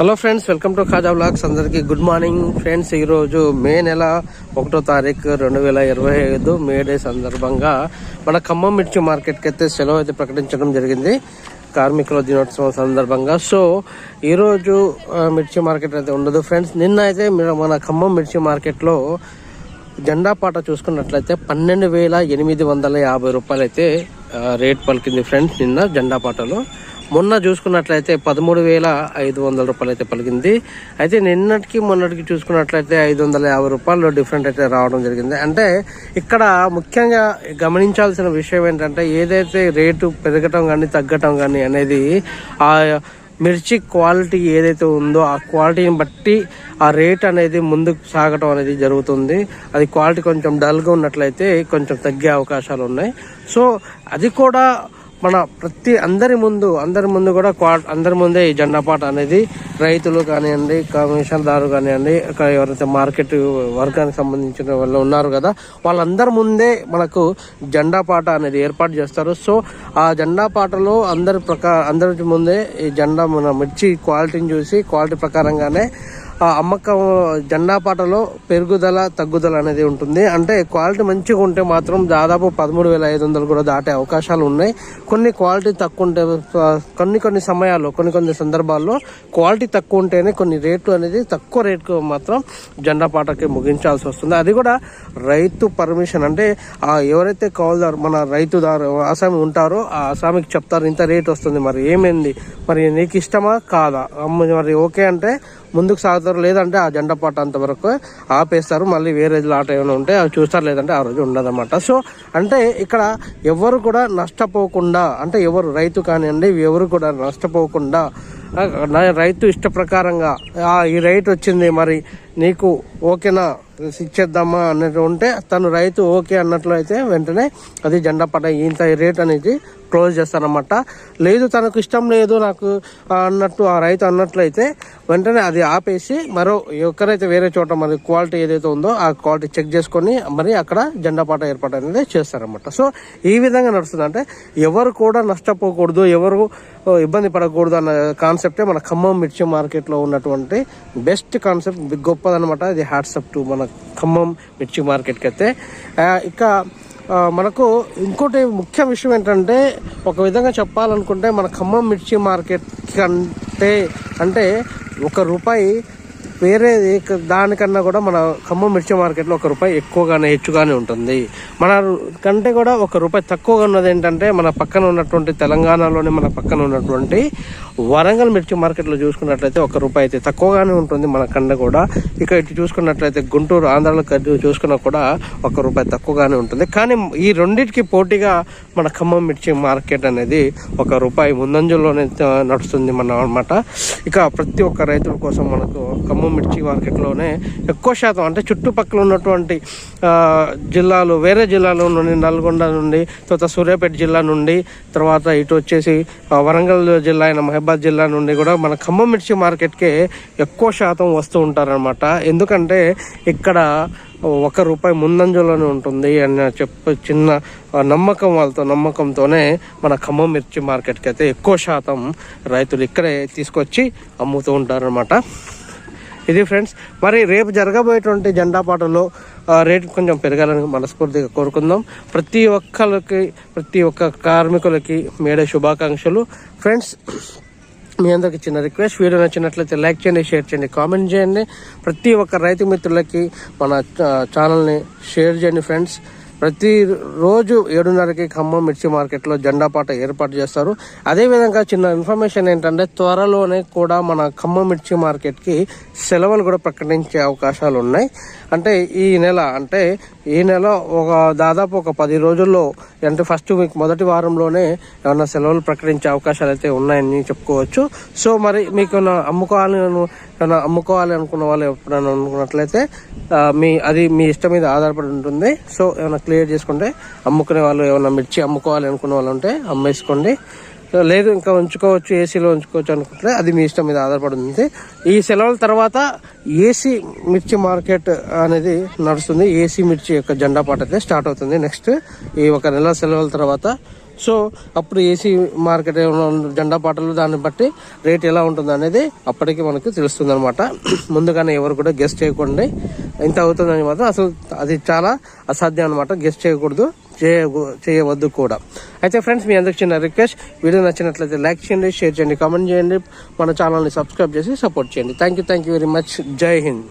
Hello friends, welcome to Khaja vlogs. అందరికీ good morning friends. ఈరోజు మే నెల 1వ తారీఖు 2025 మే డే సందర్భంగా మన ఖమ్మం మిర్చి మార్కెట్కి అయితే సెలవు అయితే ప్రకటించడం జరిగింది కార్మికుల దినోత్సవం సందర్భంగా. సో ఈరోజు మిర్చి మార్కెట్ అయితే ఉండదు ఫ్రెండ్స్. నిన్న అయితే మన ఖమ్మం మిర్చి మార్కెట్లో జెండా పాట చూసుకున్నట్లయితే 12,850 రూపాయలు అయితే రేట్ పలికింది ఫ్రెండ్స్ నిన్న జెండా పాటలో. మొన్న చూసుకున్నట్లయితే 13,500 రూపాయలు అయితే పలికింది. అయితే నిన్నటికి మొన్నటికి చూసుకున్నట్లయితే 550 రూపాయలు డిఫరెంట్ అయితే రావడం జరిగింది. అంటే ఇక్కడ ముఖ్యంగా గమనించాల్సిన విషయం ఏంటంటే, ఏదైతే రేటు పెరగటం కానీ తగ్గటం కానీ అనేది ఆ మిర్చి క్వాలిటీ ఏదైతే ఉందో ఆ క్వాలిటీని బట్టి ఆ రేట్ అనేది ముందుకు సాగటం అనేది జరుగుతుంది. అది క్వాలిటీ కొంచెం డల్గా ఉన్నట్లయితే కొంచెం తగ్గే అవకాశాలు ఉన్నాయి. సో అది కూడా మన అందరి ముందు కూడా అందరి ముందే ఈ జెండా పాట అనేది రైతులు కానివ్వండి, కమిషన్దారు కానివ్వండి, ఎవరైతే మార్కెట్ వర్గానికి సంబంధించిన వాళ్ళు ఉన్నారు కదా, వాళ్ళందరి ముందే మనకు జెండా పాట అనేది ఏర్పాటు చేస్తారు. సో ఆ జెండా పాటలో అందరి ముందే ఈ జెండా మన మిర్చి క్వాలిటీని చూసి క్వాలిటీ ప్రకారంగానే ఆ అమ్మకం జెండా పాటలో పెరుగుదల తగ్గుదల అనేది ఉంటుంది. అంటే క్వాలిటీ మంచిగా ఉంటే మాత్రం దాదాపు 13,500 కూడా దాటే అవకాశాలు ఉన్నాయి. కొన్ని క్వాలిటీ తక్కువ ఉంటే కొన్ని సమయాల్లో కొన్ని సందర్భాల్లో క్వాలిటీ తక్కువ ఉంటేనే కొన్ని రేట్లు అనేది తక్కువ రేటుకు మాత్రం జెండా పాటకి ముగించాల్సి వస్తుంది. అది కూడా రైతు పర్మిషన్, అంటే ఎవరైతే కౌలుదారు మన రైతుదారు ఆసామి ఉంటారో ఆ ఆసామికి చెప్తారు ఇంత రేట్ వస్తుంది, మరి ఏమైంది, మరి నీకు ఇష్టమా కాదా, మరి ఓకే అంటే ముందుకు సాగుతారు, లేదంటే ఆ జెండా పాట అంతవరకు ఆపేస్తారు. మళ్ళీ వేరే ఆట ఏమైనా ఉంటే అవి చూస్తారు, లేదంటే ఆ రోజు ఉండదన్నమాట. సో అంటే ఇక్కడ ఎవరు కూడా నష్టపోకుండా, అంటే ఎవరు రైతు కానివ్వండి ఎవరు కూడా నష్టపోకుండా రైతు ఇష్ట ప్రకారంగా ఈ రైట్ వచ్చింది, మరి నీకు ఓకేనా ఇచ్చేద్దామా అన్నట్టు ఉంటే తను రైతు ఓకే అన్నట్లు అయితే వెంటనే అది జెండా పాట ఇంత రేట్ అనేది క్లోజ్ చేస్తారన్నమాట. లేదు తనకు ఇష్టం లేదు నాకు అన్నట్టు ఆ రైతు అన్నట్లయితే వెంటనే అది ఆపేసి మరో ఎక్కడైతే వేరే చోట మరి క్వాలిటీ ఏదైతే ఉందో ఆ క్వాలిటీ చెక్ చేసుకొని మరి అక్కడ జెండా పాట ఏర్పాటు అనేది చేస్తారన్నమాట. సో ఈ విధంగా నడుస్తుంది. అంటే ఎవరు కూడా నష్టపోకూడదు, ఎవరు ఇబ్బంది పడకూడదు అన్న కాన్సెప్టే మన ఖమ్మం మిర్చి మార్కెట్లో ఉన్నటువంటి బెస్ట్ కాన్సెప్ట్, గొప్పదనమాట. ఇది హ్యాట్సప్ టు మన ఖమ్మం మిర్చి మార్కెట్కి అయితే. ఇక మనకు ఇంకోటి ముఖ్య విషయం ఏంటంటే, ఒక విధంగా చెప్పాలనుకుంటే మన ఖమ్మం మిర్చి మార్కెట్ అంటే ₹1 వేరే దానికన్నా కూడా మన ఖమ్మం మిర్చి మార్కెట్లో ₹1 ఎక్కువగానే హెచ్చుగానే ఉంటుంది. మన కంటే కూడా ₹1 తక్కువగా ఉన్నది ఏంటంటే మన పక్కన ఉన్నటువంటి తెలంగాణలోని మన పక్కన ఉన్నటువంటి వరంగల్ మిర్చి మార్కెట్లో చూసుకున్నట్లయితే ₹1 అయితే తక్కువగానే ఉంటుంది మన కంటే కూడా. ఇక ఇటు చూసుకున్నట్లయితే గుంటూరు ఆంధ్రాలో చూసుకున్నా కూడా ₹1 తక్కువగానే ఉంటుంది. కానీ ఈ రెండింటికి పోటీగా మన ఖమ్మం మిర్చి మార్కెట్ అనేది ₹1 ముందంజలోనే నడుస్తుంది మన అన్నమాట. ఇక ప్రతి ఒక్క రైతుల కోసం మనకు ఖమ్మం మిర్చి మార్కెట్లోనే ఎక్కువ శాతం, అంటే చుట్టుపక్కల ఉన్నటువంటి జిల్లాలు, వేరే జిల్లాల నుండి నల్గొండ నుండి, తర్వాత సూర్యాపేట జిల్లా నుండి, తర్వాత ఇటు వచ్చేసి వరంగల్ జిల్లా అయిన మహబాద్ జిల్లా నుండి కూడా మన ఖమ్మం మిర్చి మార్కెట్కే ఎక్కువ శాతం వస్తూ ఉంటారనమాట. ఎందుకంటే ఇక్కడ ₹1 ముందంజలోనే ఉంటుంది అని చిన్న నమ్మకంతోనే మన ఖమ్మం మిర్చి మార్కెట్కి అయితే ఎక్కువ శాతం రైతులు ఇక్కడే తీసుకొచ్చి అమ్ముతూ ఉంటారనమాట. ఇది ఫ్రెండ్స్. మరి రేపు జరగబోయేటువంటి జెండా పాటలో రేటు కొంచెం పెరగాలని మనస్ఫూర్తిగా కోరుకుందాం. ప్రతి ఒక్క కార్మికులకి మేడే శుభాకాంక్షలు ఫ్రెండ్స్. మీ అందరికి చిన్న రిక్వెస్ట్, వీడియో నచ్చినట్లయితే లైక్ చేయండి, షేర్ చేయండి, కామెంట్ చేయండి. ప్రతి ఒక్క రైతు మిత్రులకి మన ఛానల్ని షేర్ చేయండి ఫ్రెండ్స్. ప్రతిరోజు 7:30కి ఖమ్మం మిర్చి మార్కెట్లో జెండా పాట ఏర్పాటు చేస్తారు. అదేవిధంగా చిన్న ఇన్ఫర్మేషన్ ఏంటంటే, త్వరలోనే కూడా మన ఖమ్మం మిర్చి మార్కెట్కి సెలవులు కూడా ప్రకటించే అవకాశాలు ఉన్నాయి. అంటే ఈ నెల దాదాపు 10 రోజుల్లో, అంటే ఫస్ట్ వీక్ మొదటి వారంలోనే ఏమన్నా సెలవులు ప్రకటించే అవకాశాలు అయితే ఉన్నాయని చెప్పుకోవచ్చు. సో మరి మీకు అమ్ముకోవాలి అనుకున్న వాళ్ళు ఎప్పుడైనా అనుకున్నట్లయితే అది మీ ఇష్టం మీద ఆధారపడి ఉంటుంది. సో ఏమైనా క్లియర్ చేసుకుంటే అమ్ముకునే వాళ్ళు, ఏమైనా మిర్చి అమ్ముకోవాలి అనుకున్న వాళ్ళు ఉంటే అమ్మేసుకోండి. లేదు ఇంకా ఉంచుకోవచ్చు, ఏసీలో ఉంచుకోవచ్చు అనుకుంటే అది మీ ఇష్టం మీద ఆధారపడి ఉంది. ఈ సెలవుల తర్వాత ఏసీ మిర్చి మార్కెట్ అనేది నడుస్తుంది. ఏసీ మిర్చి యొక్క జెండా పాట అయితే స్టార్ట్ అవుతుంది నెక్స్ట్ ఈ 1 నెల సెలవుల తర్వాత. సో అప్పుడు ఏసీ మార్కెట్ జెండా పాటలు దాన్ని బట్టి రేట్ ఎలా ఉంటుంది అనేది అప్పటికి మనకు తెలుస్తుంది అనమాట. ముందుగానే ఎవరు కూడా గెస్ట్ చేయకుండా ఇంత అవుతుందని మాత్రం అసలు అది చాలా అసాధ్యం అనమాట. గెస్ట్ చేయకూడదు, చేయవద్దు కూడా. అయితే ఫ్రెండ్స్, మీ అందరికి చిన్న రిక్వెస్ట్, వీడియో నచ్చినట్లయితే లైక్ చేయండి, షేర్ చేయండి, కామెంట్ చేయండి, మన ఛానల్ని సబ్స్క్రైబ్ చేసి సపోర్ట్ చేయండి. Thank you very much. జై హింద్.